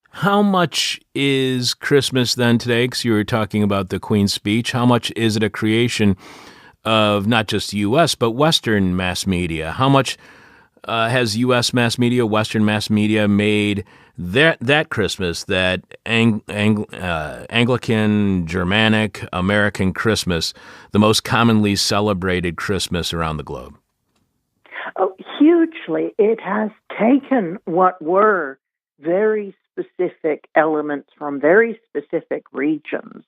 How much is Christmas then today? Because you were talking about the Queen's speech. How much is it a creation of not just U.S., but Western mass media? How much has U.S. mass media, Western mass media made that Christmas, that Anglican, Germanic, American Christmas, the most commonly celebrated Christmas around the globe? Oh, hugely. It has taken what were very specific elements from very specific regions,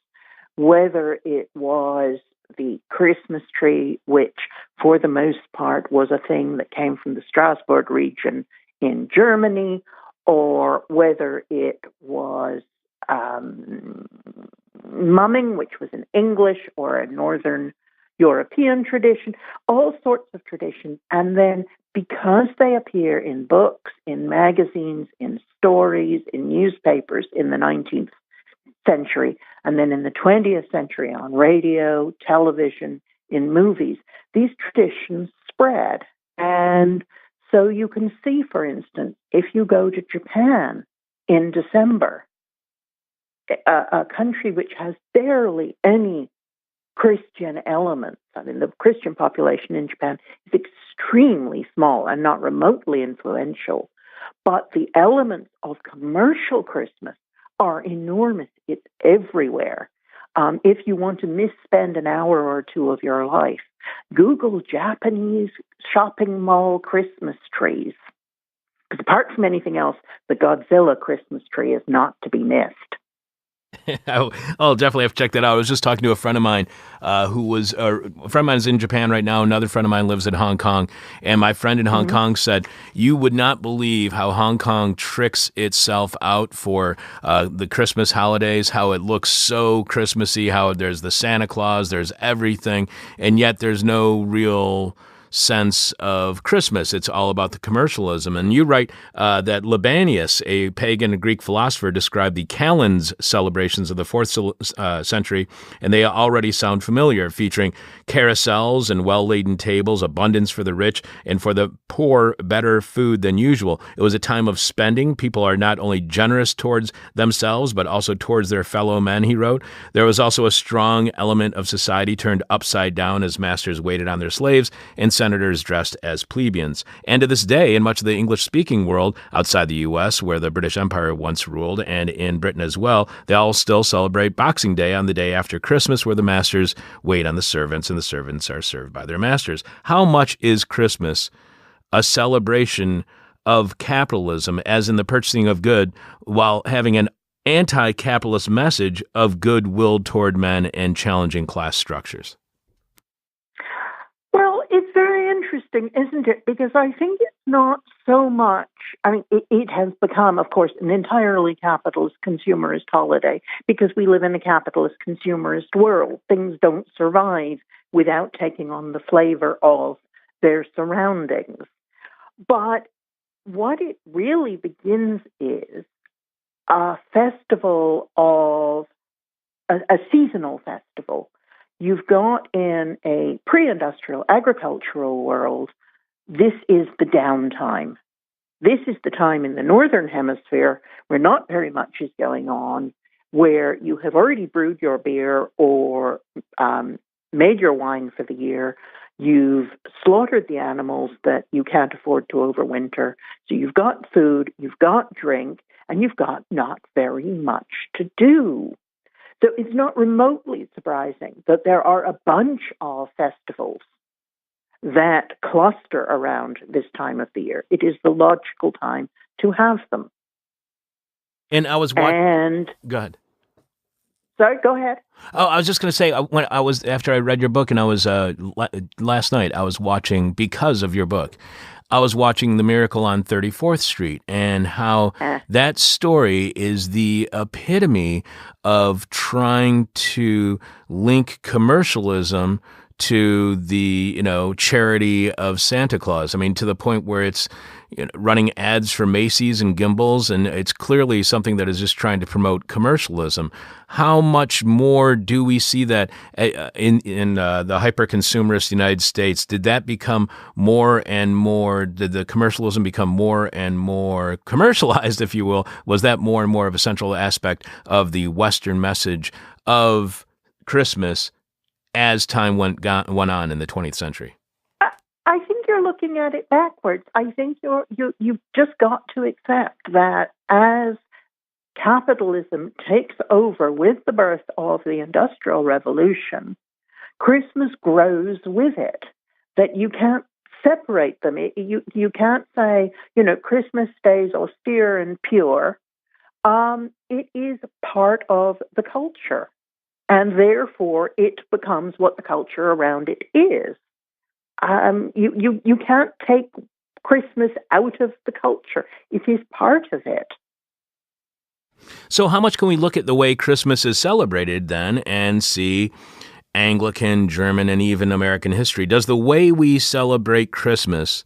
whether it was the Christmas tree, which for the most part was a thing that came from the Strasbourg region in Germany, or whether it was mumming, which was an English or a Northern European tradition, all sorts of traditions. And then because they appear in books, in magazines, in stories, in newspapers in the 19th century, and then in the 20th century on radio, television, in movies, these traditions spread. And so you can see, for instance, if you go to Japan in December, a country which has barely any Christian elements. I mean, the Christian population in Japan is extremely small and not remotely influential, but the elements of commercial Christmas are enormous. It's everywhere. If you want to misspend an hour or two of your life, Google Japanese shopping mall Christmas trees. Because apart from anything else, the Godzilla Christmas tree is not to be missed. I'll definitely have to check that out. I was just talking to a friend of mine who was a friend of mine is in Japan right now. Another friend of mine lives in Hong Kong, and my friend in Hong Kong said, "You would not believe how Hong Kong tricks itself out for the Christmas holidays. How it looks so Christmassy. How there's the Santa Claus, there's everything, and yet there's no real sense of Christmas. It's all about the commercialism." And you write that Libanius, a pagan Greek philosopher, described the Calends celebrations of the 4th century, and they already sound familiar, featuring carousels and well-laden tables, abundance for the rich, and for the poor, better food than usual. It was a time of spending. People are not only generous towards themselves, but also towards their fellow men, he wrote. There was also a strong element of society turned upside down as masters waited on their slaves, and senators dressed as plebeians. And to this day, in much of the English-speaking world outside the U.S., where the British Empire once ruled, and in Britain as well, they all still celebrate Boxing Day on the day after Christmas, where the masters wait on the servants and the servants are served by their masters. How much is Christmas a celebration of capitalism, as in the purchasing of good, while having an anti-capitalist message of goodwill toward men and challenging class structures? Well, it's very interesting, isn't it? Because I think it's not so much, I mean, it has become, of course, an entirely capitalist consumerist holiday because we live in a capitalist consumerist world. Things don't survive without taking on the flavor of their surroundings. But what it really begins is a festival of, a seasonal festival. You've got in a pre-industrial agricultural world, this is the downtime. This is the time in the Northern Hemisphere where not very much is going on, where you have already brewed your beer or made your wine for the year. You've slaughtered the animals that you can't afford to overwinter. So you've got food, you've got drink, and you've got not very much to do. So it's not remotely surprising that there are a bunch of festivals that cluster around this time of the year. It is the logical time to have them. And I was watching. Go ahead. Sorry, go ahead. Oh, I was just going to say, when I was after I read your book, and I was last night, I was watching, because of your book, I was watching The Miracle on 34th Street, and how that story is the epitome of trying to link commercialism to the, charity of Santa Claus. I mean, to the point where it's, running ads for Macy's and Gimbals, and it's clearly something that is just trying to promote commercialism. How much more do we see that in the hyper-consumerist United States? Did that become more and more, did the commercialism become more and more commercialized, if you will? Was that more and more of a central aspect of the Western message of Christmas as time went on in the 20th century? I think you're looking at it backwards. I think you've just got to accept that as capitalism takes over with the birth of the Industrial Revolution, Christmas grows with it. That you can't separate them. You can't say, Christmas stays austere and pure. It is part of the culture, and therefore it becomes what the culture around it is. You can't take Christmas out of the culture. It is part of it. So how much can we look at the way Christmas is celebrated then and see Anglican, German, and even American history? Does the way we celebrate Christmas,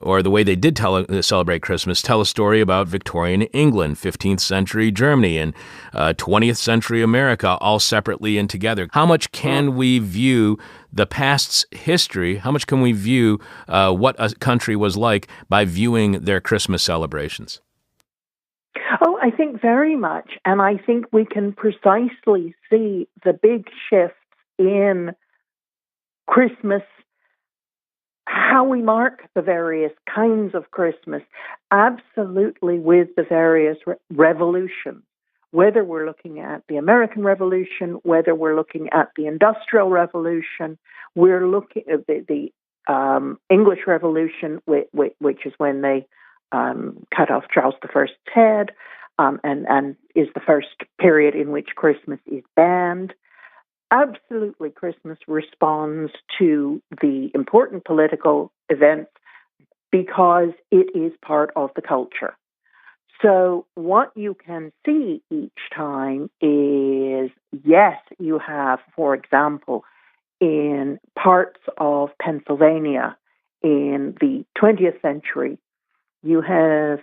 or the way they did celebrate Christmas, tell a story about Victorian England, 15th century Germany, and 20th century America, all separately and together? How much can we view the past's history? How much can we view what a country was like by viewing their Christmas celebrations? Oh, I think very much. And I think we can precisely see the big shifts in Christmas, how we mark the various kinds of Christmas, absolutely with the various revolutions, whether we're looking at the American Revolution, whether we're looking at the Industrial Revolution, we're looking at the English Revolution, which is when they cut off Charles I's head, and is the first period in which Christmas is banned. Absolutely, Christmas responds to the important political events because it is part of the culture. So what you can see each time is, yes, you have, for example, in parts of Pennsylvania in the 20th century, you have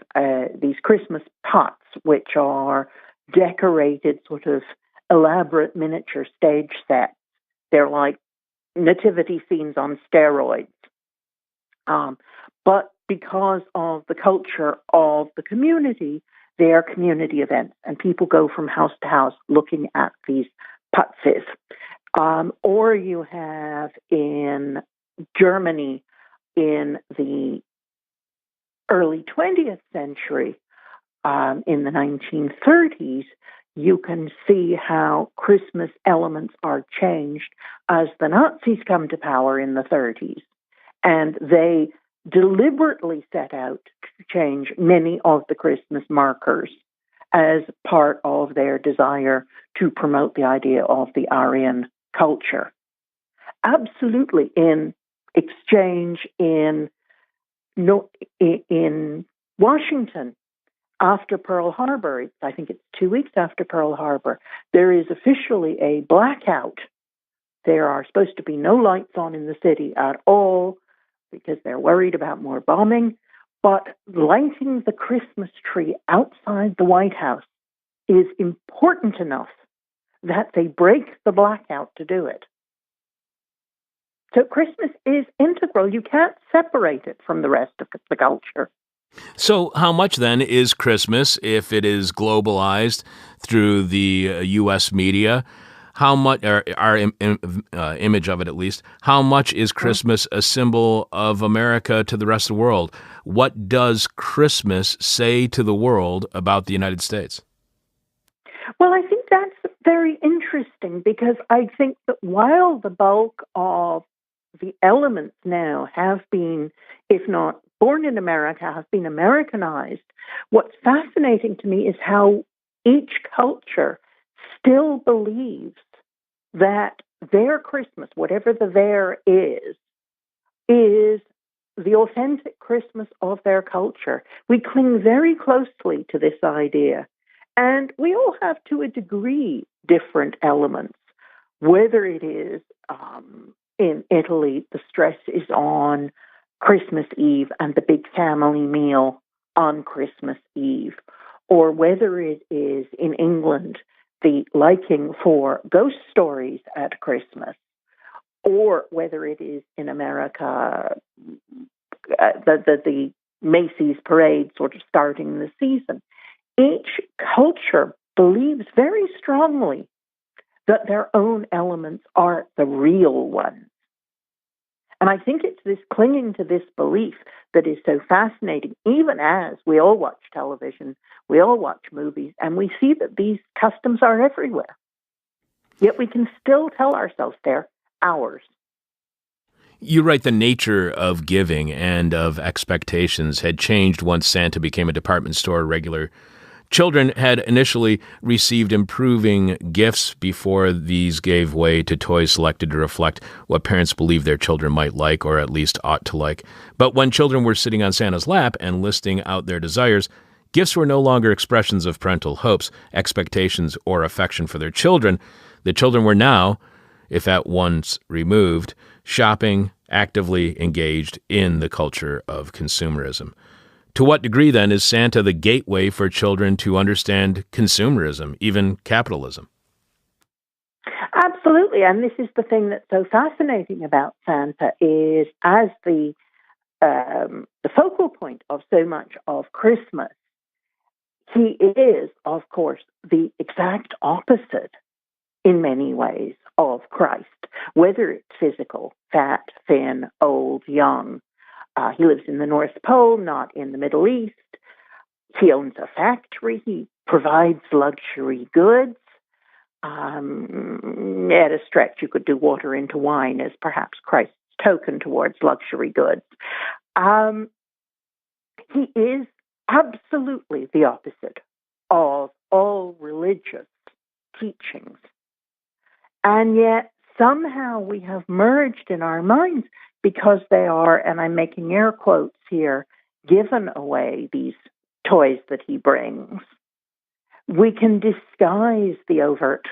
these Christmas pots, which are decorated sort of elaborate miniature stage sets. They're like nativity scenes on steroids. But because of the culture of the community, they are community events, and people go from house to house looking at these putzes. Or you have in Germany in the early 20th century, in the 1930s, you can see how Christmas elements are changed as the Nazis come to power in the 30s. And they deliberately set out to change many of the Christmas markers as part of their desire to promote the idea of the Aryan culture. Absolutely, in exchange in Washington, after Pearl Harbor, I think it's 2 weeks after Pearl Harbor, there is officially a blackout. There are supposed to be no lights on in the city at all because they're worried about more bombing. But lighting the Christmas tree outside the White House is important enough that they break the blackout to do it. So Christmas is integral. You can't separate it from the rest of the culture. So how much then is Christmas, if it is globalized through the U.S. media, how much, or our image of it at least, how much is Christmas a symbol of America to the rest of the world? What does Christmas say to the world about the United States? Well, I think that's very interesting because I think that while the bulk of the elements now have been, if not born in America, have been Americanized, what's fascinating to me is how each culture still believes that their Christmas, whatever the there is the authentic Christmas of their culture. We cling very closely to this idea. And we all have, to a degree, different elements, whether it is in Italy, the stress is on Christmas Eve and the big family meal on Christmas Eve, or whether it is in England the liking for ghost stories at Christmas, or whether it is in America the Macy's parade sort of starting the season. Each culture believes very strongly that their own elements are the real ones. And I think it's this clinging to this belief that is so fascinating, even as we all watch television, we all watch movies, and we see that these customs are everywhere. Yet we can still tell ourselves they're ours. You write the nature of giving and of expectations had changed once Santa became a department store regular. Children had initially received improving gifts before these gave way to toys selected to reflect what parents believed their children might like, or at least ought to like. But when children were sitting on Santa's lap and listing out their desires, gifts were no longer expressions of parental hopes, expectations, or affection for their children. The children were now, if at once removed, shopping, actively engaged in the culture of consumerism. To what degree, then, is Santa the gateway for children to understand consumerism, even capitalism? Absolutely, and this is the thing that's so fascinating about Santa is as the focal point of so much of Christmas, he is, of course, the exact opposite in many ways of Christ, whether it's physical, fat, thin, old, young. He lives in the North Pole, not in the Middle East. He owns a factory. He provides luxury goods. At a stretch, you could do water into wine as perhaps Christ's token towards luxury goods. He is absolutely the opposite of all religious teachings. And yet, somehow we have merged in our minds because they are, and I'm making air quotes here, given away, these toys that he brings. We can disguise the overt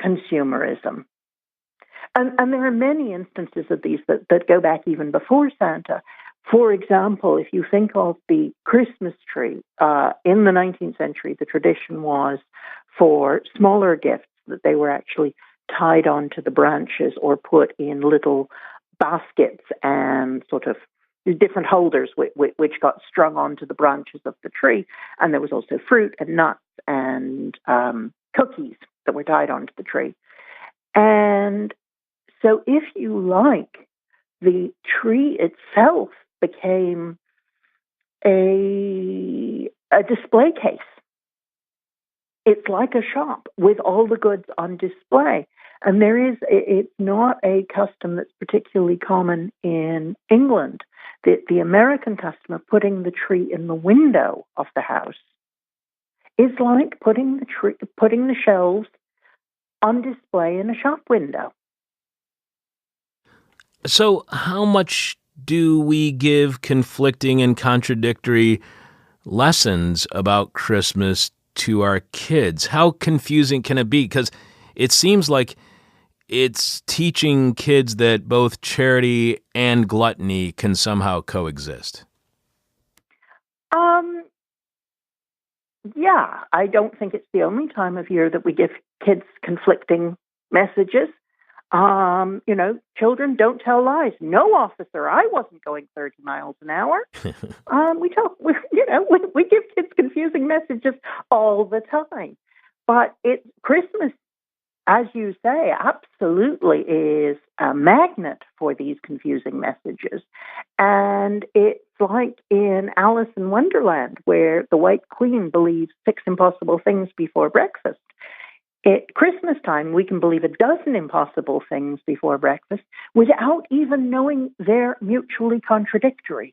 consumerism. And there are many instances of these that go back even before Santa. For example, if you think of the Christmas tree, in the 19th century, the tradition was for smaller gifts that they were actually tied onto the branches or put in little baskets and sort of different holders which got strung onto the branches of the tree. And there was also fruit and nuts and cookies that were tied onto the tree. And so if you like, the tree itself became a display case. It's like a shop with all the goods on display. And it's not a custom that's particularly common in England. The American custom of putting the tree in the window of the house is like putting the shelves on display in a shop window. So how much do we give conflicting and contradictory lessons about Christmas to our kids? How confusing can it be? Because it seems like it's teaching kids that both charity and gluttony can somehow coexist. Yeah, I don't think it's the only time of year that we give kids conflicting messages. Children don't tell lies. No, officer, I wasn't going 30 miles an hour. We give kids confusing messages all the time. But Christmas, as you say, absolutely is a magnet for these confusing messages. And it's like in Alice in Wonderland, where the White Queen believes 6 impossible things before breakfast. At Christmas time, we can believe a dozen impossible things before breakfast without even knowing they're mutually contradictory.